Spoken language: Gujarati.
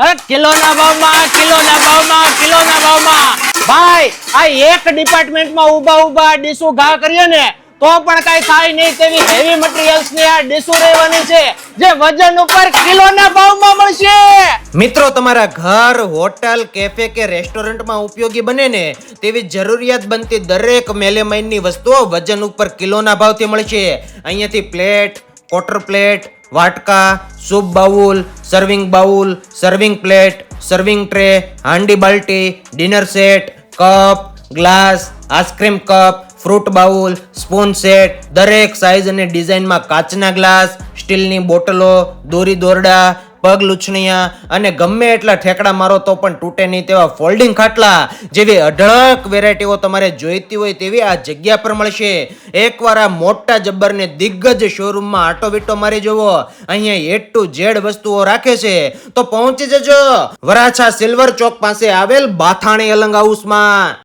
અરે કિલોના ભાવમાં ભાઈ આ એક ડિપાર્ટમેન્ટમાં ઊભા ડીસુ ઘા કરીએ ને તો પણ કઈ થાય નહીં તેવી હેવી મટીરીયલ્સ ની આ ડીસુ રહેવાની છે જે વજન ઉપર કિલોના ભાવમાં મળશે. મિત્રો, તમારા ઘર, હોટલ, કેફે કે રેસ્ટોરન્ટમાં ઉપયોગી બને ને તેવી જરૂરિયાત બનતી દરેક મેલેમાઇનની વસ્તુઓ વજન ઉપર કિલોના ભાવથી મળશે. અહીંયાથી પ્લેટ, ક્વાર્ટર પ્લેટ, વાટકા, soup bowl, serving plate, serving tray, હાંડી બાલટી, dinner set, cup, glass, ice cream cup, fruit bowl, spoon set, દરેક સાઇઝ અને ડિઝાઇનમાં કાચના ગ્લાસ, સ્ટીલની બોટલો, દોરી દોરડા, પગ લૂછણિયા અને ગમે એટલા ઠેકડા મારો તો પણ તૂટે નહીં તેવા ફોલ્ડિંગ ખાટલા જેવી અઢળક વેરાયટીઓ તમારે જોઈતી હોય તેવી આ જગ્યા પર મળશે. એકવાર આ મોટા જબ્બરને દિગ્ગજ શોરૂમમાં આટો વિટો મારી જુઓ. અહીંયા A to Z વસ્તુઓ રાખે છે તો પહોંચી જજો વરાછા સિલ્વર ચોક પાસે આવેલ બાથાણી અલંગ હાઉસમાં.